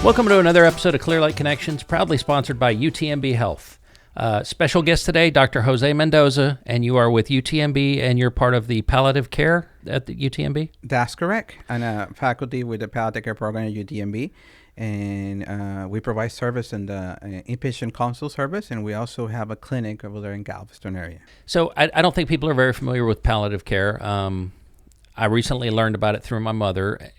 Welcome to another episode of Clear Light Connections, proudly sponsored by UTMB Health. Special guest today, Dr. Jose Mendoza, and you are with UTMB, and you're part of the palliative care at the UTMB? That's correct. I'm a faculty with the palliative care program at UTMB, and we provide service in the inpatient consult service, and we also have a clinic over there in Galveston area. So I don't think people are very familiar with palliative care. I recently learned about it through my mother.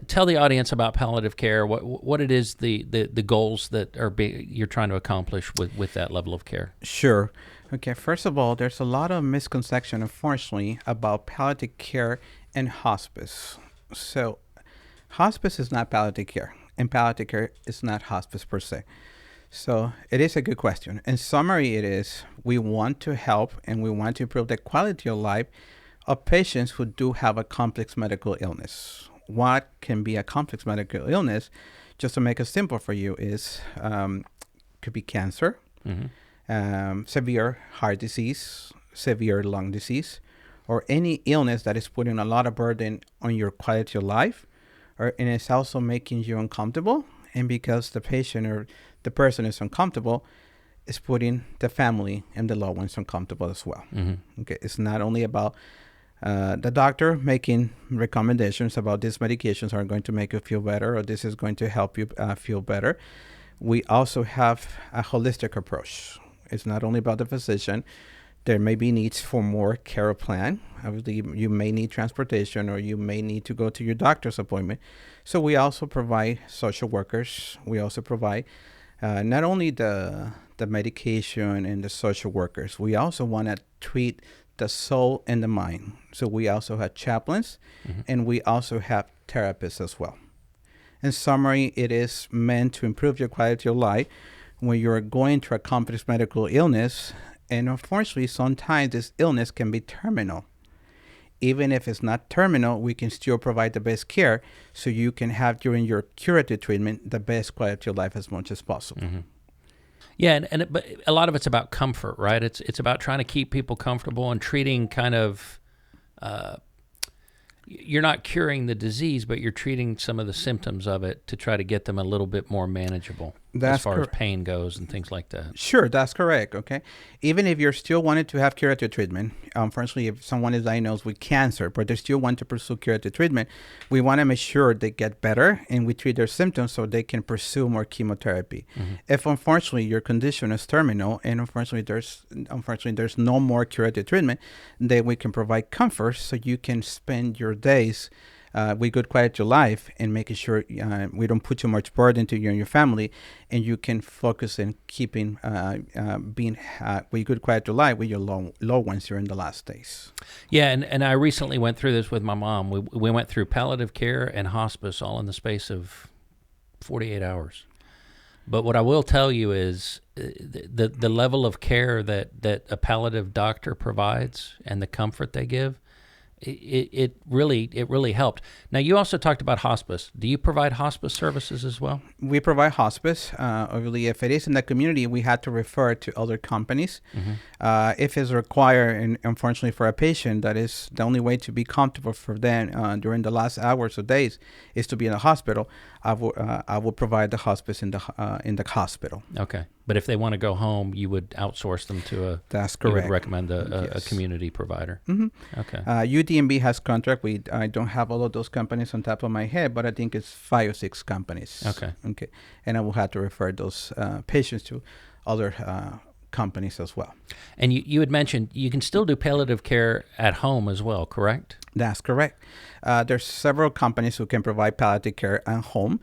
Tell the audience about palliative care, what it is, the goals that you're trying to accomplish with that level of care. Sure. Okay, first of all, there's a lot of misconception, unfortunately, about palliative care and hospice. So hospice is not palliative care, and palliative care is not hospice per se. So it is a good question. In summary, it is we want to help and we want to improve the quality of life of patients who do have a complex medical illness. What can be a complex medical illness? Just to make it simple for you, is could be cancer, severe heart disease, severe lung disease, or any illness that is putting a lot of burden on your quality of life, and it's also making you uncomfortable. And because the patient or the person is uncomfortable, it's putting the family and the loved ones uncomfortable as well. Okay, it's not only about the doctor making recommendations about these medications are going to make you feel better, or this is going to help you feel better. We also have a holistic approach. It's not only about the physician. There may be needs for more care plan. Obviously, you may need transportation, or you may need to go to your doctor's appointment. So we also provide social workers. We also provide not only the medication and the social workers. We also want to treat the soul and the mind. So we also have chaplains, and we also have therapists as well. In summary, it is meant to improve your quality of life when you're going through a complex medical illness. And unfortunately, sometimes this illness can be terminal. Even if it's not terminal, we can still provide the best care so you can have during your curative treatment the best quality of life as much as possible. Yeah, but a lot of it's about comfort, right? It's about trying to keep people comfortable and treating kind of, you're not curing the disease, but you're treating some of the symptoms of it to try to get them a little bit more manageable as far as pain goes and things like that. Sure, that's correct, okay? Even if you're still wanting to have curative treatment, unfortunately, if someone is diagnosed with cancer, but they still want to pursue curative treatment, we want to make sure they get better and we treat their symptoms so they can pursue more chemotherapy. If unfortunately your condition is terminal and unfortunately there's no more curative treatment, then we can provide comfort so you can spend your days with good quality of life and making sure we don't put too much burden to you and your family, and you can focus on keeping being with good quality of life with your loved ones during the last days. Yeah, and I recently went through this with my mom. We went through palliative care and hospice all in the space of 48 hours. But what I will tell you is the level of care that a palliative doctor provides and the comfort they give, it really helped. Now, you also talked about hospice. Do you provide hospice services as well? We provide hospice. Obviously, if it is in the community, we had to refer to other companies. If it's required, and unfortunately for a patient, that is the only way to be comfortable for them during the last hours or days is to be in a hospital. I will provide the hospice in the hospital. Okay. But if they want to go home, you would outsource them to That's correct. You would recommend a Yes. community provider. Okay. UTMB has contract. I don't have all of those companies on top of my head, but I think it's 5 or 6 companies. Okay. And I will have to refer those patients to other companies as well. And you had mentioned you can still do palliative care at home as well, correct? That's correct. There's several companies who can provide palliative care at home,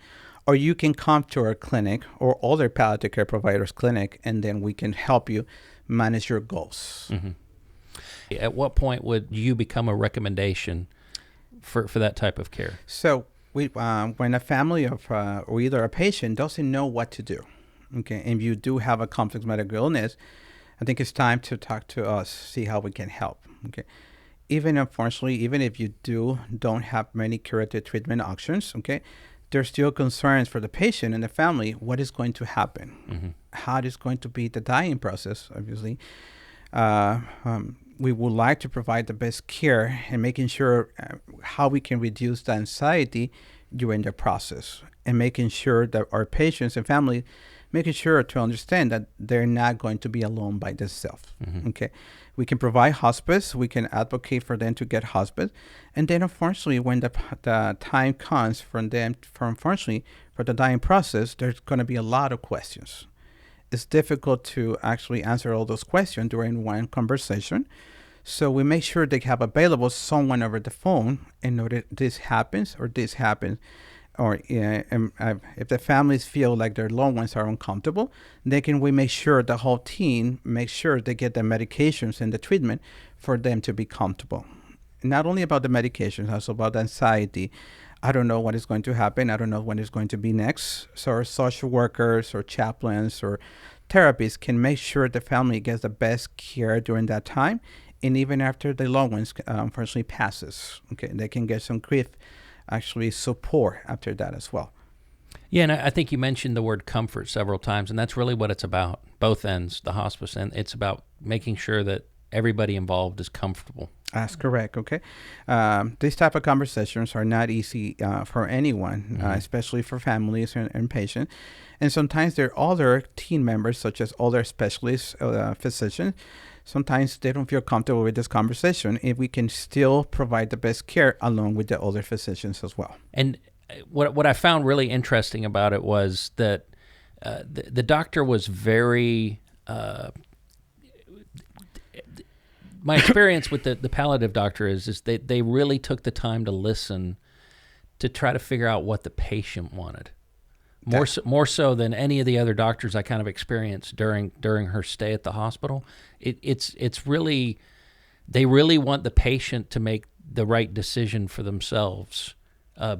or you can come to our clinic or other palliative care providers' clinic, and then we can help you manage your goals. At what point would you become a recommendation for that type of care? So when a family of or either a patient doesn't know what to do, okay, and you do have a complex medical illness, I think it's time to talk to us, see how we can help. Okay. Unfortunately, even if you don't have many curative treatment options, okay, there's still concerns for the patient and the family. What is going to happen? How is going to be the dying process? Obviously, we would like to provide the best care and making sure how we can reduce the anxiety during the process, and making sure that our patients and family, making sure to understand that they're not going to be alone by themselves. Okay, we can provide hospice, we can advocate for them to get hospice, and then unfortunately, when the time comes for them, unfortunately for the dying process, there's going to be a lot of questions. It's difficult to actually answer all those questions during one conversation. So we make sure they have available someone over the phone in order this happens or this happens. Or if the families feel like their loved ones are uncomfortable, we make sure the whole team makes sure they get the medications and the treatment for them to be comfortable. Not only about the medications, also about the anxiety. I don't know what is going to happen. I don't know when it's going to be next. So our social workers or chaplains or therapists can make sure the family gets the best care during that time. And even after the loved ones unfortunately passes, okay, they can get some grief actually support after that as well. Yeah, and I think you mentioned the word comfort several times, and that's really what it's about, both ends, the hospice, and it's about making sure that everybody involved is comfortable. That's correct, okay? These type of conversations are not easy for anyone, especially for families and patients. And sometimes there are other team members, such as other specialists, physicians. Sometimes they don't feel comfortable with this conversation, if we can still provide the best care along with the other physicians as well. And what I found really interesting about it was that the doctor was very... my experience with the palliative doctor is they really took the time to listen to try to figure out what the patient wanted. More so than any of the other doctors I kind of experienced during her stay at the hospital. It's really, they really want the patient to make the right decision for themselves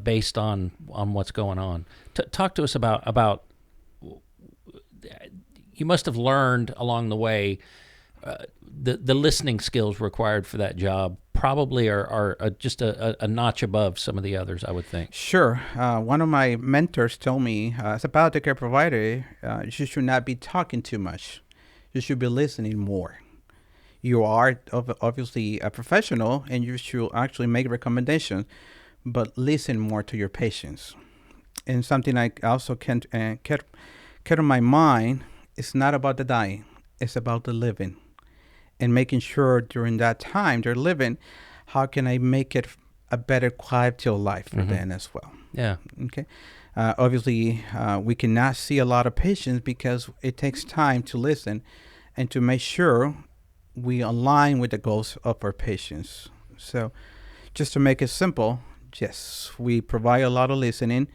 based on what's going on. Talk to us about you must have learned along the way the listening skills required for that job probably are just a notch above some of the others, I would think. Sure. One of my mentors told me, as a palliative care provider, you should not be talking too much. You should be listening more. You are obviously a professional, and you should actually make recommendations, but listen more to your patients. And something I also kept in my mind, it's not about the dying, it's about the living. And making sure during that time they're living, how can I make it a better quality of life for them as well? Yeah. Okay. Obviously, we cannot see a lot of patients because it takes time to listen and to make sure we align with the goals of our patients. So just to make it simple, yes, we provide a lot of listening.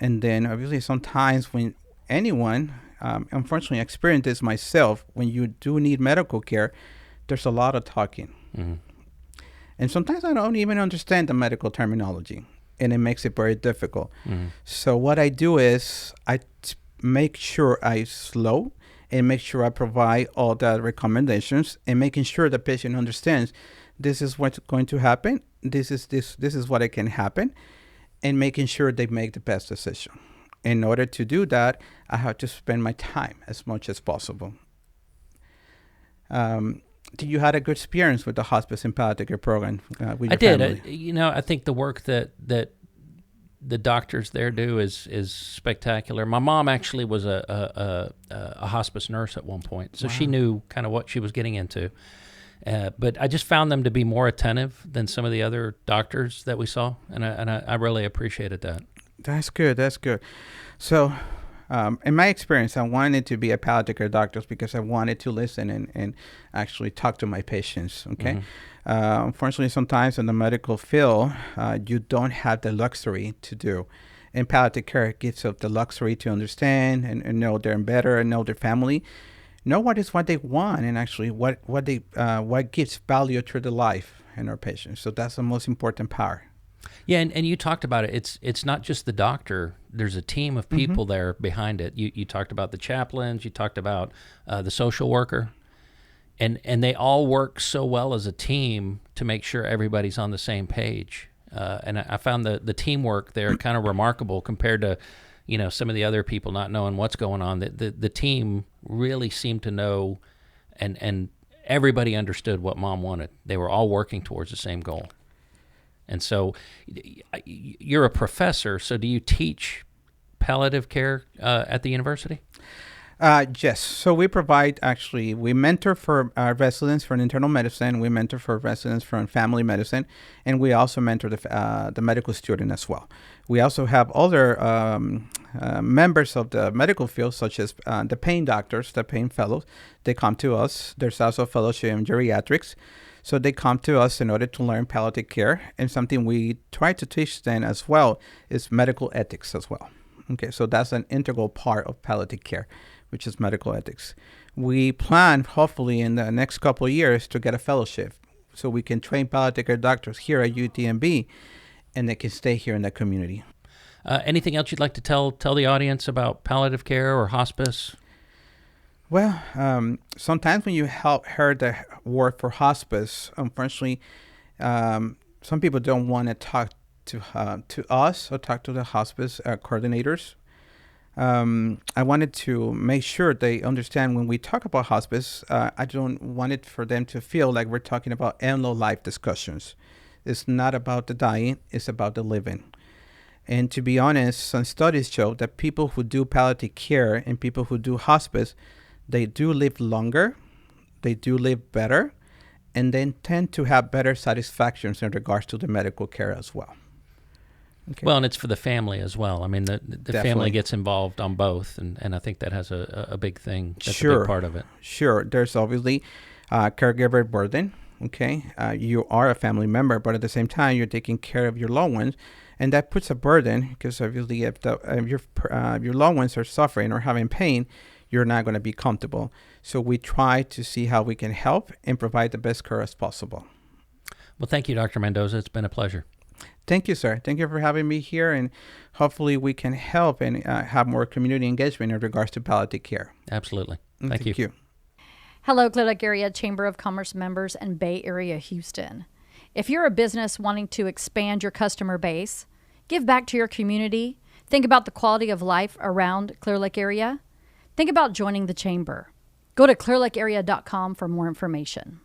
And then obviously sometimes when anyone, unfortunately I experienced this myself, when you do need medical care, there's a lot of talking. And sometimes I don't even understand the medical terminology, and it makes it very difficult. So what I do is I make sure I slow and make sure I provide all the recommendations and making sure the patient understands this is what's going to happen, this is what it can happen, and making sure they make the best decision. In order to do that, I have to spend my time as much as possible. You had a good experience with the hospice and palliative care program with your family? I did. I think the work that the doctors there do is spectacular. My mom actually was a hospice nurse at one point, so she knew kind of what she was getting into. But I just found them to be more attentive than some of the other doctors that we saw, and I really appreciated that. That's good. That's good. So, in my experience, I wanted to be a palliative care doctor because I wanted to listen and actually talk to my patients. Okay. Unfortunately, sometimes in the medical field, you don't have the luxury to do. And palliative care gives us the luxury to understand and know they're better and know their family, know what is what they want, and actually what gives value to the life in our patients. So that's the most important part. Yeah, and you talked about it. It's not just the doctor. There's a team of people there behind it. You talked about the chaplains. You talked about the social worker. And they all work so well as a team to make sure everybody's on the same page. And I found the teamwork there kind of remarkable compared to, some of the other people not knowing what's going on. The team really seemed to know, and everybody understood what Mom wanted. They were all working towards the same goal. And so you're a professor, so do you teach palliative care at the university? Yes. So we mentor for residents for internal medicine. We mentor for residents for family medicine, and we also mentor the medical student as well. We also have other members of the medical field, such as the pain doctors, the pain fellows. They come to us. There's also a fellowship in geriatrics. So they come to us in order to learn palliative care. And something we try to teach them as well is medical ethics as well. Okay, so that's an integral part of palliative care, which is medical ethics. We plan, hopefully, in the next couple of years to get a fellowship so we can train palliative care doctors here at UTMB, and they can stay here in the community. Anything else you'd like to tell the audience about palliative care or hospice? Well, sometimes when you heard the word for hospice, unfortunately, some people don't want to talk to us or talk to the hospice coordinators. I wanted to make sure they understand when we talk about hospice, I don't want it for them to feel like we're talking about end-of-life discussions. It's not about the dying, it's about the living. And to be honest, some studies show that people who do palliative care and people who do hospice, they do live longer, they do live better, and they tend to have better satisfactions in regards to the medical care as well. Okay. Well, and it's for the family as well. I mean, the Definitely. family gets involved on both, and I think that has a big thing. That's Sure. a big part of it. Sure. There's obviously caregiver burden. Okay. You are a family member, but at the same time, you're taking care of your loved ones. And that puts a if obviously if your loved ones are suffering or having pain, you're not going to be comfortable. So we try to see how we can help and provide the best care as possible. Well, thank you, Dr. Mendoza. It's been a pleasure. Thank you, sir. Thank you for having me here, and hopefully we can help and have more community engagement in regards to palliative care. Absolutely. Thank you. Hello, Clear Lake Area Chamber of Commerce members and Bay Area Houston. If you're a business wanting to expand your customer base, give back to your community, think about the quality of life around Clear Lake area, think about joining the chamber. Go to clearlakearea.com for more information.